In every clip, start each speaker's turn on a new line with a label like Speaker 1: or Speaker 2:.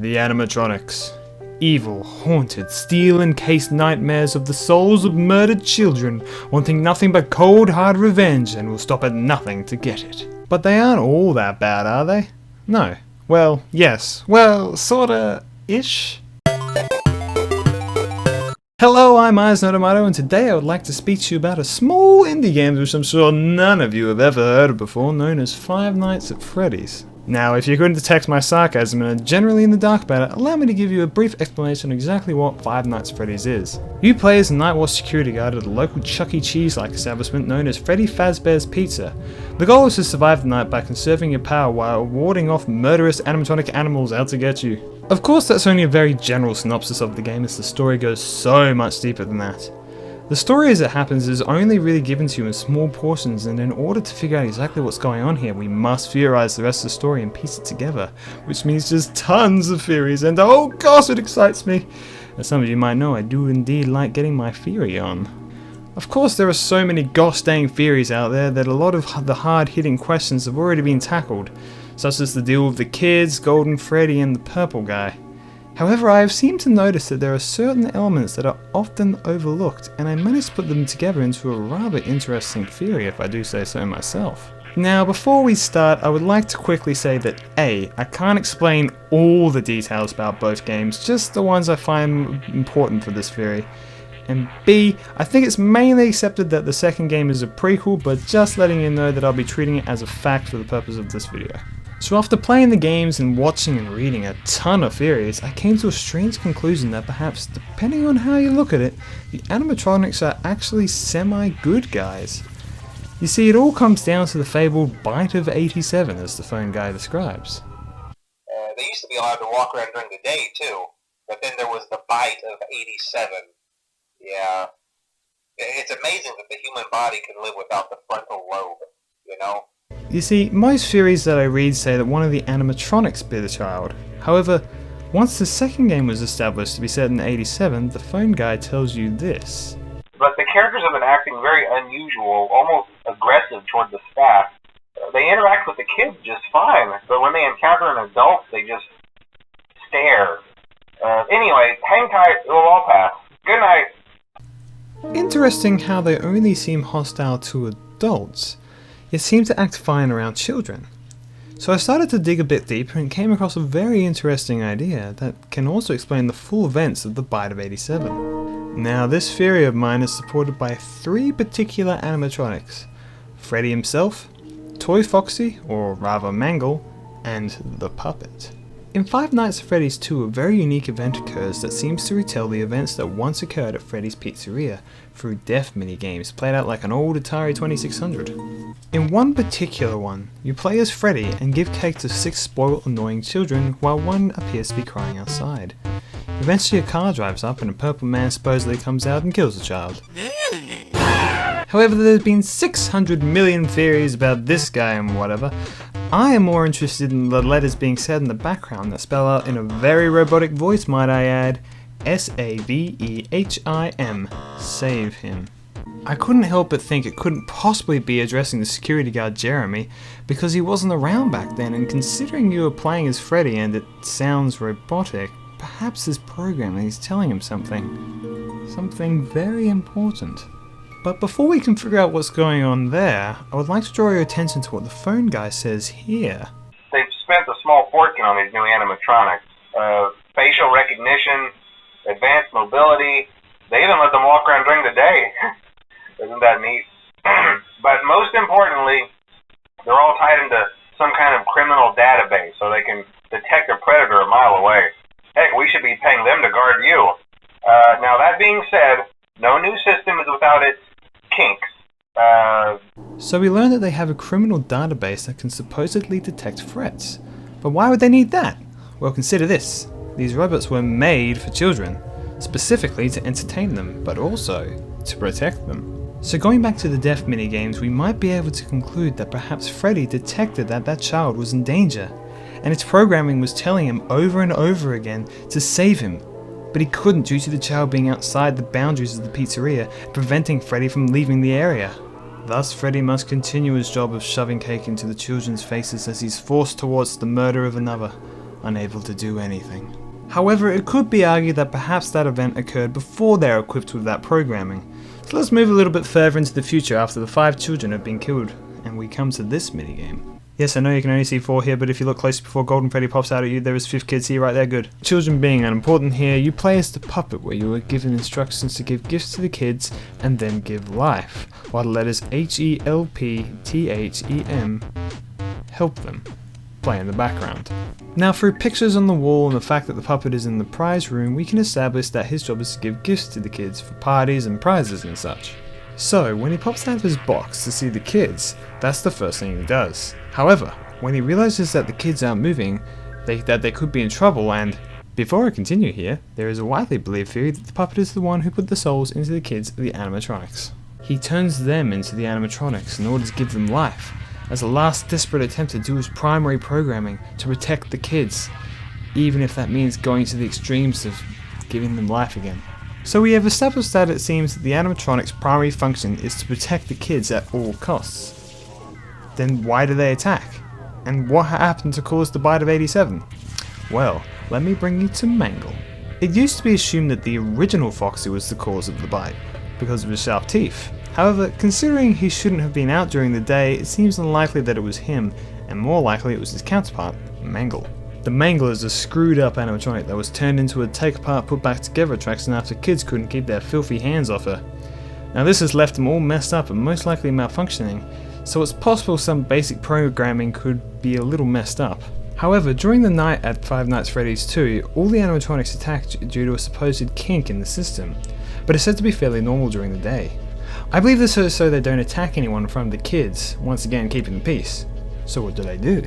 Speaker 1: The Animatronics. Evil, haunted, steel-encased nightmares of the souls of murdered children, wanting nothing but cold hard revenge and will stop at nothing to get it. But they aren't all that bad, are they? No. Well, yes. Well, sorta-ish. Hello, I'm Eyesnotomato, and today I would like to speak to you about a small indie game which I'm sure none of you have ever heard of before, known as Five Nights at Freddy's. Now, if you couldn't detect my sarcasm and are generally in the dark about it, allow me to give you a brief explanation on exactly what Five Nights at Freddy's is. You play as a night watch security guard at a local Chuck E. Cheese-like establishment known as Freddy Fazbear's Pizza. The goal is to survive the night by conserving your power while warding off murderous animatronic animals out to get you. Of course, that's only a very general synopsis of the game, as the story goes so much deeper than that. The story as it happens is only really given to you in small portions, and in order to figure out exactly what's going on here, we must theorize the rest of the story and piece it together, which means just tons of theories, and oh gosh, it excites me! As some of you might know, I do indeed like getting my theory on. Of course, there are so many gosh dang theories out there that a lot of the hard-hitting questions have already been tackled, such as the deal with the kids, Golden Freddy, and the purple guy. However, I have seemed to notice that there are certain elements that are often overlooked, and I managed to put them together into a rather interesting theory, if I do say so myself. Now, before we start, I would like to quickly say that A, I can't explain all the details about both games, just the ones I find important for this theory. And B, I think it's mainly accepted that the second game is a prequel, but just letting you know that I'll be treating it as a fact for the purpose of this video. So after playing the games and watching and reading a ton of theories, I came to a strange conclusion that perhaps, depending on how you look at it, the animatronics are actually semi-good guys. You see, it all comes down to the fabled bite of 87, as the phone guy describes.
Speaker 2: They used to be allowed to walk around during the day too, but then there was the bite of 87. Yeah. It's amazing that the human body can live without the frontal lobe, you know?
Speaker 1: You see, most theories that I read say that one of the animatronics bit a child. However, once the second game was established to be set in 87, the phone guy tells you this.
Speaker 2: But the characters have been acting very unusual, almost aggressive toward the staff. They interact with the kids just fine, but when they encounter an adult, they just stare. Anyway, hang tight, it'll all pass. Good night.
Speaker 1: Interesting how they only seem hostile to adults, yet seem to act fine around children. So I started to dig a bit deeper and came across a very interesting idea that can also explain the full events of the bite of 87. Now, this theory of mine is supported by three particular animatronics: Freddy himself, Toy Foxy, or rather Mangle, and the puppet. In Five Nights at Freddy's 2, a very unique event occurs that seems to retell the events that once occurred at Freddy's Pizzeria through death minigames played out like an old Atari 2600. In one particular one, you play as Freddy and give cake to 6 spoiled annoying children while one appears to be crying outside. Eventually a car drives up and a purple man supposedly comes out and kills the child. However, there's been 600 million theories about this guy and whatever. I am more interested in the letters being said in the background that spell out in a very robotic voice, might I add, S-A-V-E-H-I-M, save him. I couldn't help but think it couldn't possibly be addressing the security guard Jeremy, because he wasn't around back then, and considering you were playing as Freddy and it sounds robotic, perhaps his programming is telling him something very important. But before we can figure out what's going on there, I would like to draw your attention to what the phone guy says here.
Speaker 2: They've spent a small fortune on these new animatronics. Facial recognition, advanced mobility. They even let them walk around during the day. Isn't that neat? But most importantly, they're all tied into some kind of criminal database so they can detect a predator a mile away. Heck, we should be paying them to guard you. Now that being said, no new system is without its kinks.
Speaker 1: So we learn that they have a criminal database that can supposedly detect threats. But why would they need that? Well, consider this. These robots were made for children, specifically to entertain them, but also to protect them. So going back to the death minigames, we might be able to conclude that perhaps Freddy detected that that child was in danger, and its programming was telling him over and over again to save him. But he couldn't due to the child being outside the boundaries of the pizzeria, preventing Freddy from leaving the area. Thus, Freddy must continue his job of shoving cake into the children's faces as he's forced towards the murder of another. unable to do anything. However, it could be argued that perhaps that event occurred before they were equipped with that programming. So let's move a little bit further into the future after the 5 children have been killed, and we come to this minigame. Yes, I know you can only see 4 here, but if you look closely before Golden Freddy pops out at you, there is 5 kids here right there, good. Children being unimportant here, you play as the puppet where you are given instructions to give gifts to the kids and then give life, while the letters HELPTHEM help them play in the background. Now, through pictures on the wall and the fact that the puppet is in the prize room, we can establish that his job is to give gifts to the kids for parties and prizes and such. So, when he pops out of his box to see the kids, that's the first thing he does. However, when he realizes that the kids aren't moving, that they could be in trouble, and before I continue here, there is a widely believed theory that the puppet is the one who put the souls into the kids of the animatronics. He turns them into the animatronics in order to give them life, as a last desperate attempt to do his primary programming to protect the kids, even if that means going to the extremes of giving them life again. So we have established that it seems that the animatronics' primary function is to protect the kids at all costs. Then why do they attack? And what happened to cause the bite of 87? Well, let me bring you to Mangle. It used to be assumed that the original Foxy was the cause of the bite, because of his sharp teeth. However, considering he shouldn't have been out during the day, it seems unlikely that it was him, and more likely it was his counterpart, Mangle. The Mangle is a screwed up animatronic that was turned into a take apart put back together attraction after kids couldn't keep their filthy hands off her. Now this has left them all messed up and most likely malfunctioning, so it's possible some basic programming could be a little messed up. However, during the night at Five Nights at Freddy's 2, all the animatronics attacked due to a supposed kink in the system, but it's said to be fairly normal during the day. I believe this is so they don't attack anyone in front of the kids, once again keeping the peace. So what do?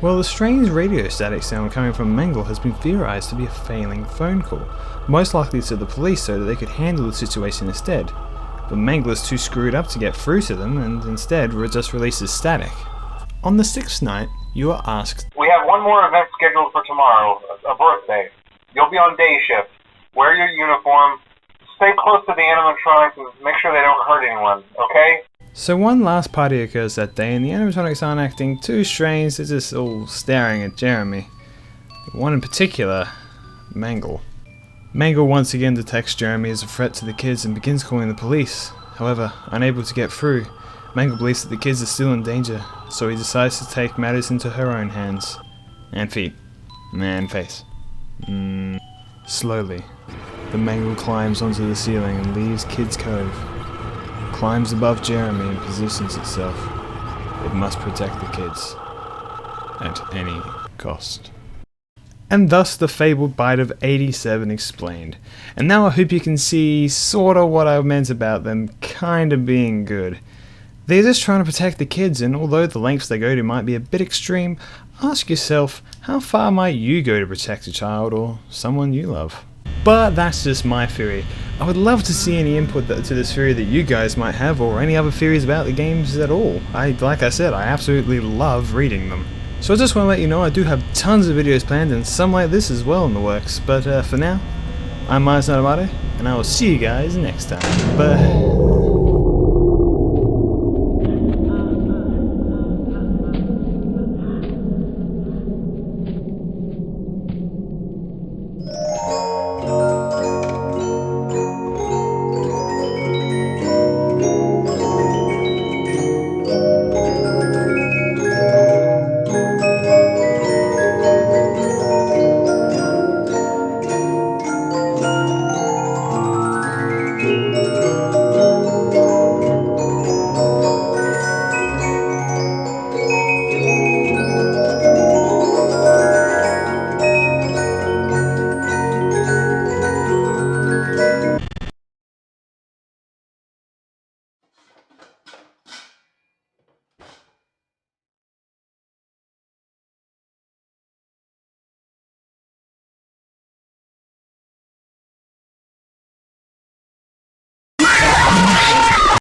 Speaker 1: Well, the strange radio static sound coming from Mangle has been theorized to be a failing phone call, most likely to the police so that they could handle the situation instead. But Mangle is too screwed up to get through to them and instead just releases static. On the 6th night, you are asked,
Speaker 2: "We have one more event scheduled for tomorrow, a birthday. You'll be on day shift. Wear your uniform. Stay close to the animatronics and make sure they don't hurt anyone, okay?"
Speaker 1: So one last party occurs that day and the animatronics aren't acting too strange, they're just all staring at Jeremy. One in particular, Mangle. Mangle once again detects Jeremy as a threat to the kids and begins calling the police. However, unable to get through, Mangle believes that the kids are still in danger, so he decides to take matters into her own hands. And feet. And face. Slowly, the Mangle climbs onto the ceiling and leaves Kids Cove. Climbs above Jeremy and positions itself. It must protect the kids. At any cost. And thus the fabled bite of 87 explained. And now I hope you can see sorta what I meant about them kinda being good. They're just trying to protect the kids, and although the lengths they go to might be a bit extreme, ask yourself, how far might you go to protect a child or someone you love? But that's just my theory. I would love to see any input to this theory that you guys might have, or any other theories about the games at all. Like I said, I absolutely love reading them. So I just want to let you know I do have tons of videos planned, and some like this as well in the works. But for now, I'm Animatronics, and I will see you guys next time. Bye.